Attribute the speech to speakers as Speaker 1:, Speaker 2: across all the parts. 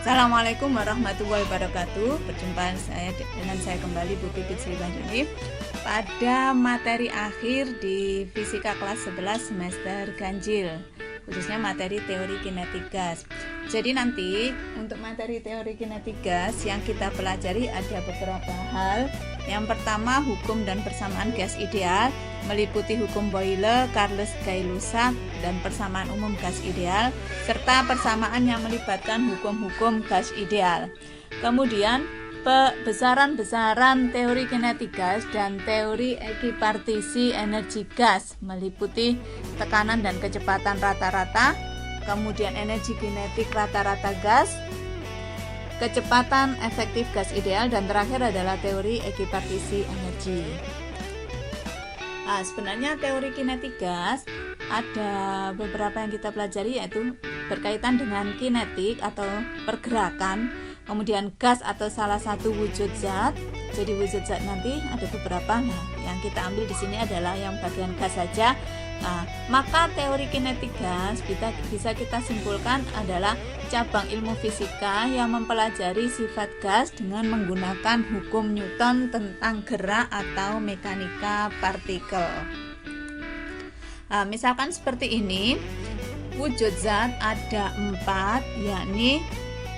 Speaker 1: Assalamualaikum warahmatullahi wabarakatuh. Perjumpaan dengan saya kembali Bu Pipit Sri Wahyuni pada materi akhir di fisika kelas 11 semester ganjil, khususnya materi teori kinetik gas. Jadi nanti untuk materi teori kinetik gas yang kita pelajari ada beberapa hal. Yang pertama, hukum dan persamaan gas ideal, meliputi hukum Boyle, Gay-Lussac, dan persamaan umum gas ideal, serta persamaan yang melibatkan hukum-hukum gas ideal. Kemudian, besaran-besaran teori kinetik gas dan teori ekipartisi energi gas, meliputi tekanan dan kecepatan rata-rata, kemudian energi kinetik rata-rata gas, kecepatan efektif gas ideal, dan terakhir adalah teori ekipartisi energi. Sebenarnya teori kinetik gas ada beberapa yang kita pelajari, yaitu berkaitan dengan kinetik atau pergerakan, kemudian gas atau salah satu wujud zat. Jadi wujud zat nanti ada beberapa. Nah, yang kita ambil di sini adalah yang bagian gas saja. Maka teori kinetik gas bisa kita simpulkan adalah cabang ilmu fisika yang mempelajari sifat gas dengan menggunakan hukum Newton tentang gerak atau mekanika partikel. Misalkan seperti ini, wujud zat ada 4, yakni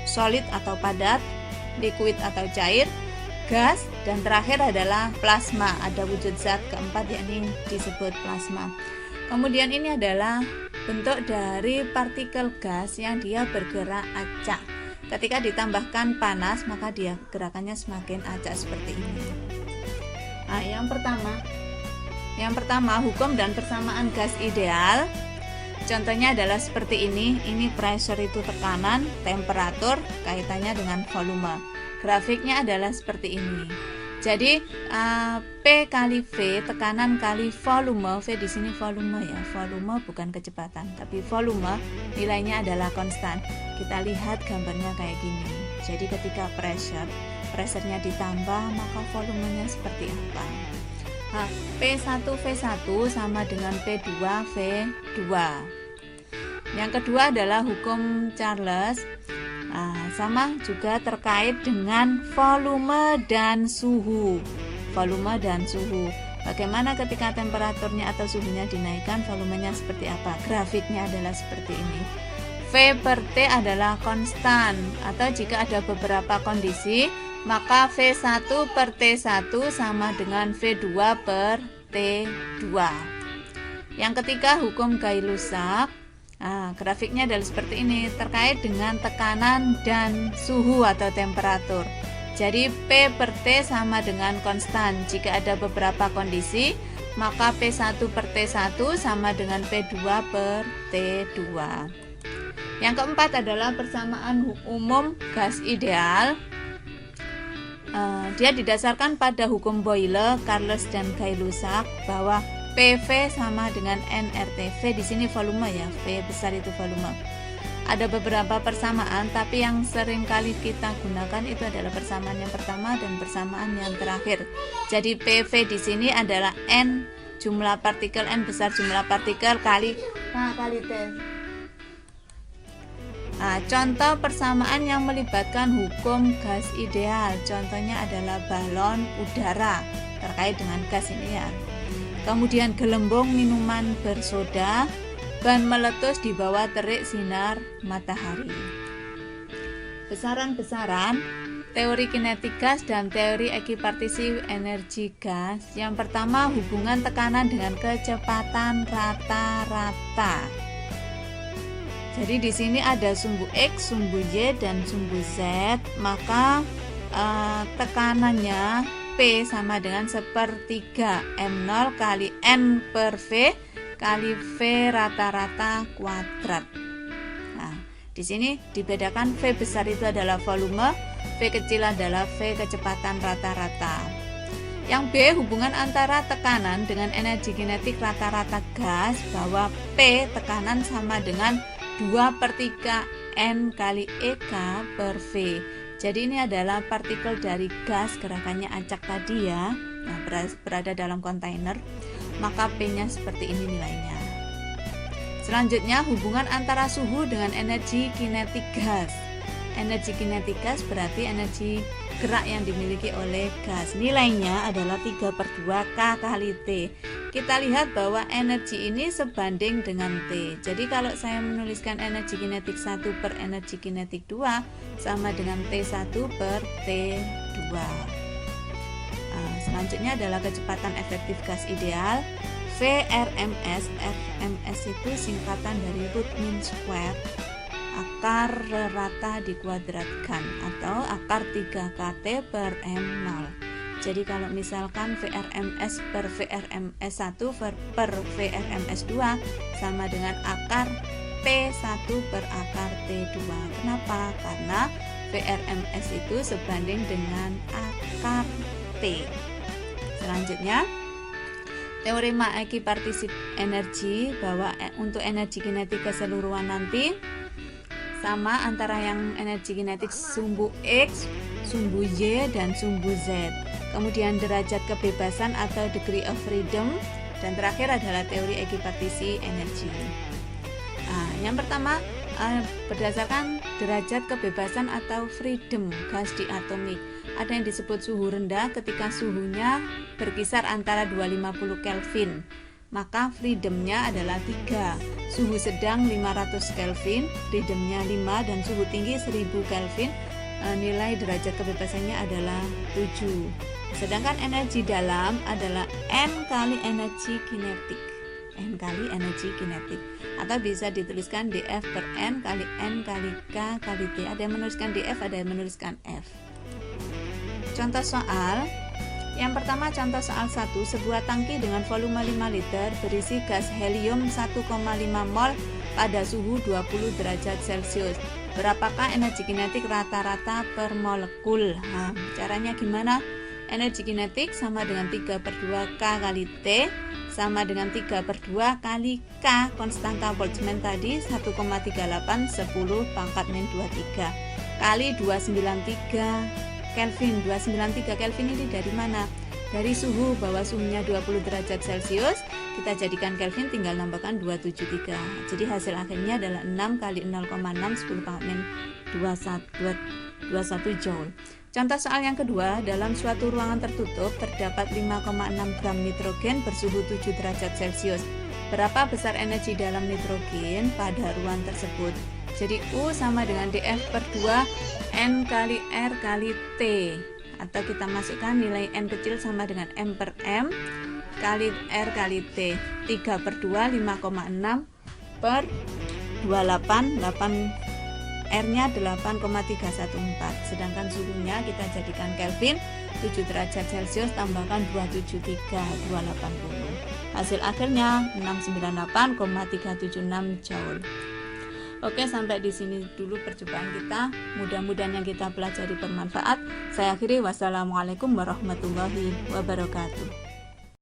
Speaker 1: solid atau padat, liquid atau cair, gas, dan terakhir adalah plasma. Ada wujud zat keempat, yakni disebut plasma. Kemudian ini adalah bentuk dari partikel gas yang dia bergerak acak. Ketika ditambahkan panas, maka dia gerakannya semakin acak seperti ini. Yang pertama hukum dan persamaan gas ideal. Contohnya adalah seperti ini. Ini pressure itu tekanan, temperatur kaitannya dengan volume. Grafiknya adalah seperti ini. Jadi P kali V, tekanan kali volume. V di sini volume ya, volume bukan kecepatan, tapi volume nilainya adalah konstan. Kita lihat gambarnya kayak gini. Jadi ketika pressure-nya ditambah, maka volumenya seperti apa? P1V1 sama dengan P2V2. Yang kedua adalah hukum Charles. Sama juga terkait dengan volume dan suhu. Bagaimana ketika temperaturnya atau suhunya dinaikkan, volumenya seperti apa? Grafiknya adalah seperti ini. V per T adalah konstan, atau jika ada beberapa kondisi, maka V1 per T1 sama dengan V2 per T2. Yang ketiga, hukum Gay-Lussac. Grafiknya adalah seperti ini, terkait dengan tekanan dan suhu atau temperatur. Jadi P per T sama dengan konstan. Jika ada beberapa kondisi, maka P1 per T1 sama dengan P2 per T2. Yang keempat adalah persamaan umum gas ideal. Dia didasarkan pada hukum Boyle, Charles, dan Gay-Lussac bahwa PV sama dengan nRT. V di sini volume ya, V besar itu volume. Ada beberapa persamaan, tapi yang sering kali kita gunakan itu adalah persamaan yang pertama dan persamaan yang terakhir. Jadi PV di sini adalah N jumlah partikel, N besar jumlah partikel kali K kali T. Contoh persamaan yang melibatkan hukum gas ideal, contohnya adalah balon udara, terkait dengan gas ini ya. Kemudian gelembung minuman bersoda, ban meletus di bawah terik sinar matahari. Besaran-besaran teori kinetik gas dan teori ekipartisi energi gas. Yang pertama, hubungan tekanan dengan kecepatan rata-rata. Jadi di sini ada sumbu X, sumbu Y, dan sumbu Z. Maka tekanannya P sama dengan 1/3 M0 kali N per V kali V rata-rata kuadrat. Di sini dibedakan V besar itu adalah volume, V kecil adalah V kecepatan rata-rata. Yang B, hubungan antara tekanan dengan energi kinetik rata-rata gas, bahwa P tekanan sama dengan 2/3 N kali EK per V. Jadi ini adalah partikel dari gas, gerakannya acak tadi ya. Berada dalam kontainer, maka P-nya seperti ini nilainya. Selanjutnya, hubungan antara suhu dengan energi kinetik gas. energi kinetik gas berarti energi gerak yang dimiliki oleh gas. Nilainya adalah 3/2 K kali T. Kita lihat bahwa energi ini sebanding dengan T. Jadi kalau saya menuliskan energi kinetik 1 per energi kinetik 2 sama dengan T1 per T2. Selanjutnya adalah kecepatan efektif gas ideal. VRMS. RMS itu singkatan dari root mean square, akar rata dikuadratkan, atau akar 3 KT per M0. Jadi kalau misalkan VRMS per VRMS1 per VRMS2 sama dengan akar T1 per akar T2. Kenapa? Karena VRMS itu sebanding dengan akar T. Selanjutnya, teorema ekipartisip energi, bahwa untuk energi kinetik keseluruhan nanti sama antara yang energi kinetik sumbu X, sumbu Y, dan sumbu Z. Kemudian derajat kebebasan atau degree of freedom, dan terakhir adalah teori ekipartisi energi. Yang pertama berdasarkan derajat kebebasan atau freedom gas diatomik. Ada yang disebut suhu rendah ketika suhunya berkisar antara 250 Kelvin. Maka freedomnya adalah 3. Suhu sedang 500 Kelvin, freedomnya 5, dan suhu tinggi 1000 Kelvin, nilai derajat kebebasannya adalah 7. Sedangkan energi dalam adalah N kali energi kinetik. N kali energi kinetik, atau bisa dituliskan dF per N kali K kali T. Ada yang menuliskan dF, ada yang menuliskan F. Contoh soal. Yang pertama, contoh soal 1, sebuah tangki dengan volume 5 liter berisi gas helium 1,5 mol pada suhu 20 derajat Celcius. Berapakah energi kinetik rata-rata per molekul? Caranya gimana? Energi kinetik sama dengan 3/2 K kali T sama dengan 3/2 kali K, konstanta Boltzmann tadi 1,38 10 pangkat min 23 kali 293 Kelvin. 293 Kelvin ini dari mana? Dari suhu, bahwa suhunya 20 derajat Celcius, kita jadikan Kelvin, tinggal nambahkan 273. Jadi hasil akhirnya adalah 6 kali 0,6 10 pangkat min 21 Joule. Contoh soal yang kedua, dalam suatu ruangan tertutup terdapat 5,6 gram nitrogen bersuhu 7 derajat Celcius. Berapa besar energi dalam nitrogen pada ruangan tersebut? Jadi U sama dengan dF per 2 N kali R kali T, atau kita masukkan nilai N kecil sama dengan M per M kali R kali T. 3/2 5,6 per 28, 8 R-nya 8,314. Sedangkan suhunya kita jadikan Kelvin, 7 derajat Celcius tambahkan 273 280. Hasil akhirnya 698,376 Joule. Oke, sampai di sini dulu perjumpaan kita. Mudah-mudahan yang kita pelajari bermanfaat. Saya akhiri, wassalamualaikum warahmatullahi wabarakatuh.